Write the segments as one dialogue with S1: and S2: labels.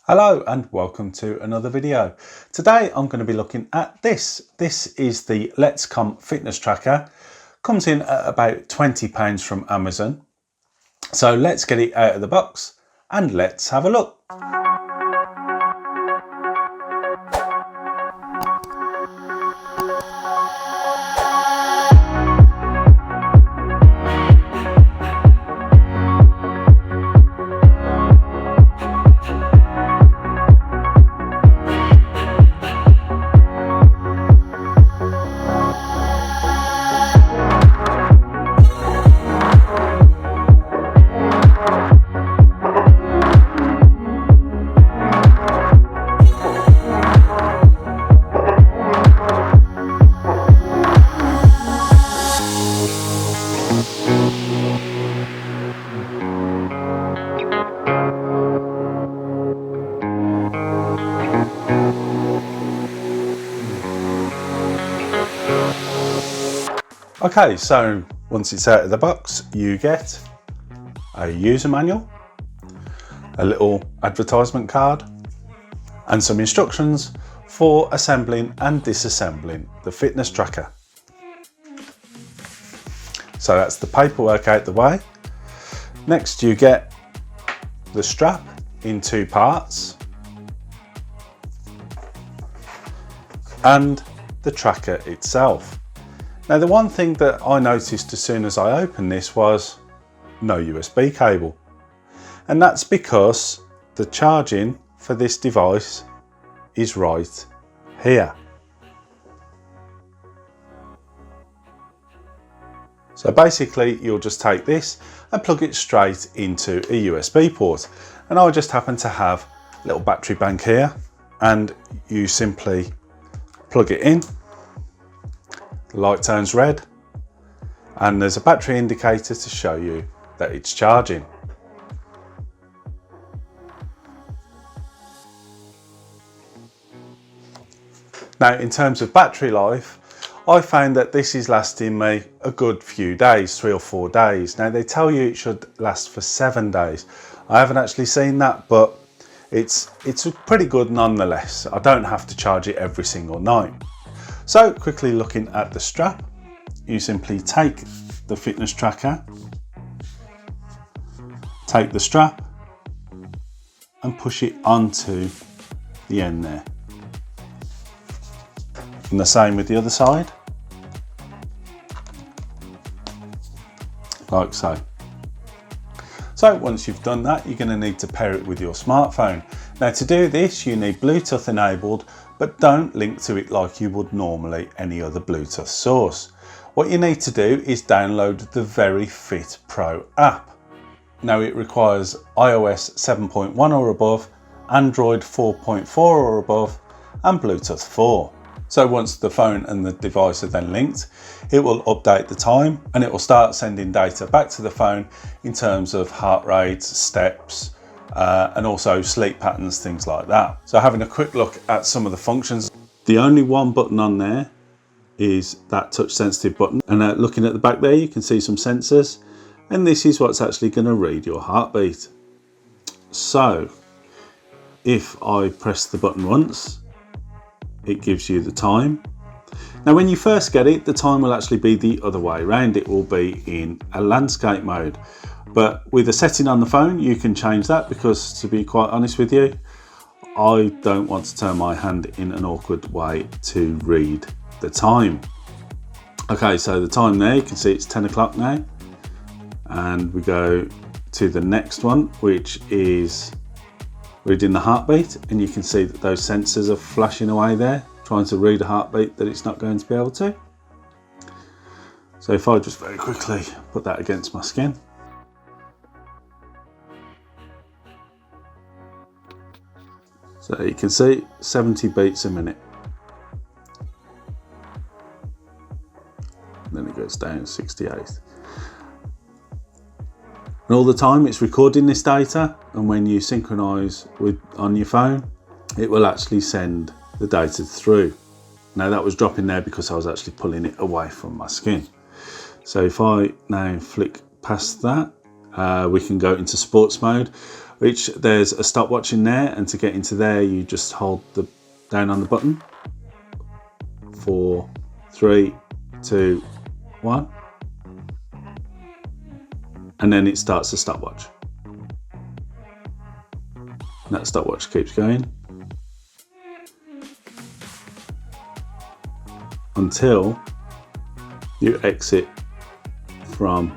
S1: Hello and welcome to another video. Today I'm going to be looking at this. This is the LETSCOM Fitness Tracker. Comes in at about £20 from Amazon. So let's get it out of the box and let's have a look. Okay, so once it's out of the box, you get a user manual, a little advertisement card, and some instructions for assembling and disassembling the fitness tracker. So that's the paperwork out the way. Next you get the strap in two parts and the tracker itself. Now the one thing that I noticed as soon as I opened this was no USB cable, and that's because the charging for this device is right here. So basically you'll just take this and plug it straight into a USB port, and I just happen to have a little battery bank here, and you simply plug it in. The light turns red and there's a battery indicator to show you that it's charging. Now in terms of battery life, I found that this is lasting me a good few days, 3 or 4 days. Now they tell you it should last for 7 days. I haven't actually seen that, but it's pretty good nonetheless. I don't have to charge it every single night. So quickly looking at the strap, you simply take the fitness tracker, take the strap and push it onto the end there. And the same with the other side, like so. So once you've done that, you're going to need to pair it with your smartphone. Now to do this, you need Bluetooth enabled, but don't link to it like you would normally any other Bluetooth source. What you need to do is download the VeryFitPro app. Now it requires iOS 7.1 or above, Android 4.4 or above, and Bluetooth 4. So once the phone and the device are then linked, it will update the time and it will start sending data back to the phone in terms of heart rate, steps, and also sleep patterns, things like that. So having a quick look at some of the functions, the only one button on there is that touch sensitive button, and looking at the back there you can see some sensors, and this is what's actually going to read your heartbeat. So if I press the button once, it gives you the time. Now when you first get it, the time will actually be the other way around. It will be in a landscape mode. But with a setting on the phone, you can change that, because to be quite honest with you, I don't want to turn my hand in an awkward way to read the time. Okay, so the time there, you can see it's 10 o'clock now. And we go to the next one, which is reading the heartbeat. And you can see that those sensors are flashing away there, trying to read a heartbeat that it's not going to be able to. So if I just very quickly put that against my skin. So you can see 70 beats a minute. And then it goes down to 68. And all the time it's recording this data, and when you synchronize on your phone, it will actually send the data through. Now that was dropping there because I was actually pulling it away from my skin. So if I now flick past that, we can go into sports mode, which there's a stopwatch in there, and to get into there you just hold down on the button. 4, 3, 2, 1, and then it starts the stopwatch. And that stopwatch keeps going until you exit from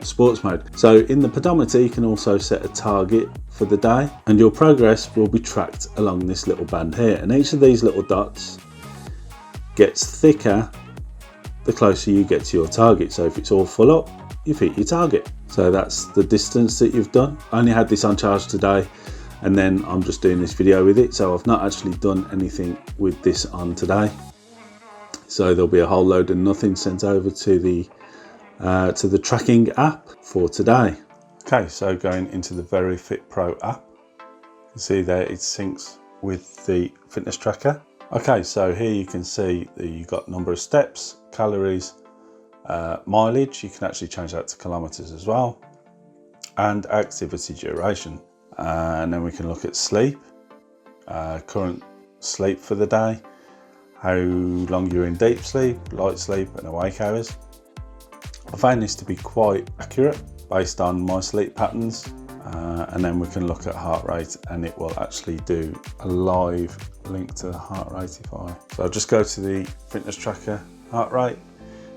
S1: sports mode. So in the pedometer you can also set a target for the day, and your progress will be tracked along this little band here, and each of these little dots gets thicker the closer you get to your target. So if it's all full up, you've hit your target. So that's the distance that you've done. I only had this on charge today, and then I'm just doing this video with it, so I've not actually done anything with this on today. So there'll be a whole load of nothing sent over to the tracking app for today. Okay, so going into the VeryFitPro app, you can see there it syncs with the fitness tracker. Okay, so here you can see that you've got number of steps, calories, mileage. You can actually change that to kilometers as well, and activity duration. And then we can look at sleep, current sleep for the day, how long you're in deep sleep, light sleep and awake hours. I found this to be quite accurate based on my sleep patterns. And then we can look at heart rate, and it will actually do a live link to the heart rate. So I'll just go to the fitness tracker heart rate,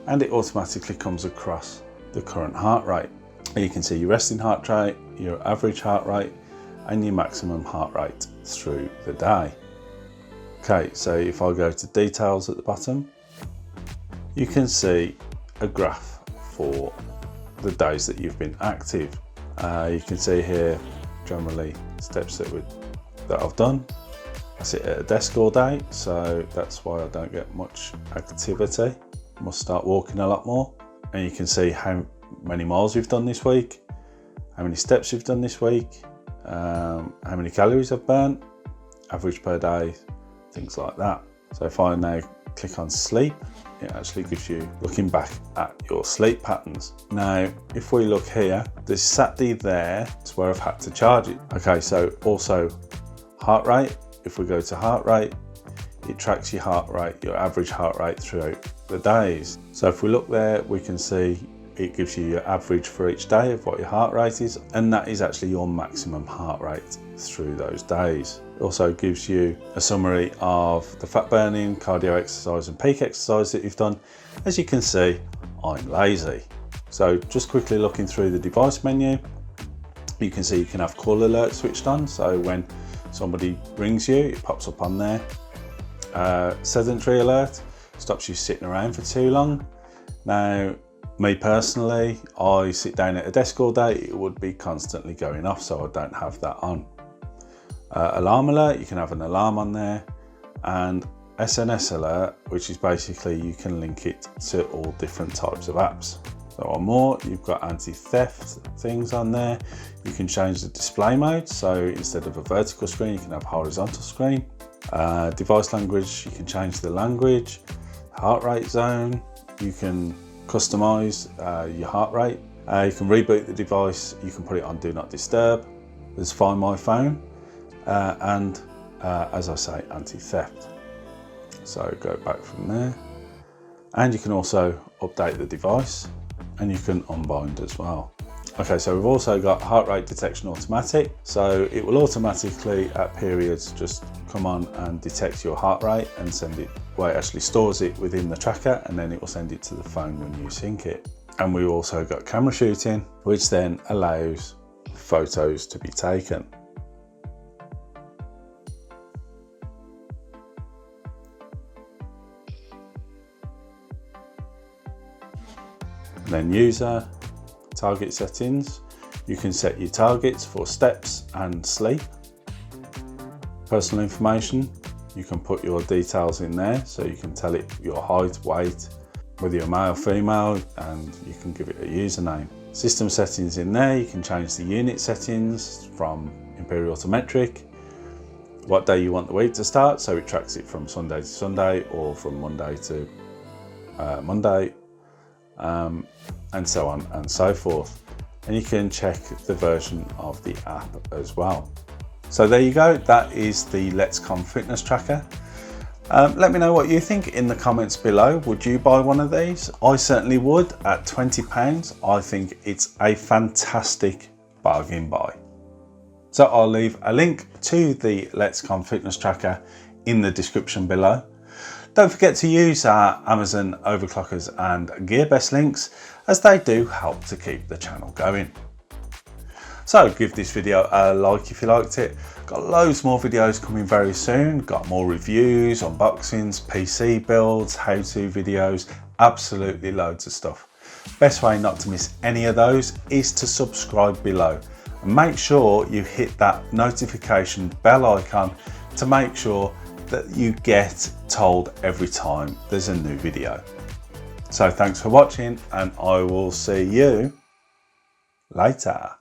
S1: and it automatically comes across the current heart rate. And you can see your resting heart rate, your average heart rate, and your maximum heart rate through the day. Okay, so if I go to details at the bottom, you can see a graph for the days that you've been active. You can see here generally steps that I've done. I sit at a desk all day, so that's why I don't get much activity. I must start walking a lot more. And you can see how many miles we've done this week, how many steps we've done this week, how many calories I've burnt, average per day, things like that. So if I now click on sleep, it actually gives you looking back at your sleep patterns. Now, if we look here, there's Saturday there, it's where I've had to charge it. Okay, so also heart rate. If we go to heart rate, it tracks your heart rate, your average heart rate throughout the days. So if we look there, we can see it gives you your average for each day of what your heart rate is, and that is actually your maximum heart rate through those days. It also gives you a summary of the fat burning, cardio exercise and peak exercise that you've done. As you can see, I'm lazy. So just quickly looking through the device menu, you can see you can have call alert switched on. So when somebody rings you, it pops up on there. Sedentary alert stops you sitting around for too long. Now, me personally, I sit down at a desk all day, it would be constantly going off, so I don't have that on. Alarm alert, you can have an alarm on there, and SNS alert, which is basically you can link it to all different types of apps. So on more, you've got anti-theft things on there. You can change the display mode, so instead of a vertical screen, you can have a horizontal screen. Device language, you can change the language. Heart rate zone, you can customize your heart rate. You can reboot the device, you can put it on do not disturb. There's find my phone, and as I say, anti-theft. So go back from there, and you can also update the device, and you can unbind as well. Okay, so we've also got heart rate detection automatic. So it will automatically at periods just come on and detect your heart rate and send it, well, it actually stores it within the tracker, and then it will send it to the phone when you sync it. And we've also got camera shooting, which then allows photos to be taken. And then user, target settings, you can set your targets for steps and sleep. Personal information, you can put your details in there, so you can tell it your height, weight, whether you're male or female, and you can give it a username. System settings in there, you can change the unit settings from imperial to metric, what day you want the week to start, so it tracks it from Sunday to Sunday or from Monday to Monday, and so on and so forth. and you can check the version of the app as well. So there you go, that is the LETSCOM Fitness Tracker. Let me know what you think in the comments below. Would you buy one of these? I certainly would. At £20, I think it's a fantastic bargain buy. So I'll leave a link to the LETSCOM Fitness Tracker in the description below. Don't forget to use our Amazon Overclockers and GearBest links, as they do help to keep the channel going. So give this video a like if you liked it. Got loads more videos coming very soon. Got more reviews, unboxings, PC builds, how-to videos, absolutely loads of stuff. Best way not to miss any of those is to subscribe below. And make sure you hit that notification bell icon to make sure that you get told every time there's a new video. So thanks for watching, and I will see you later.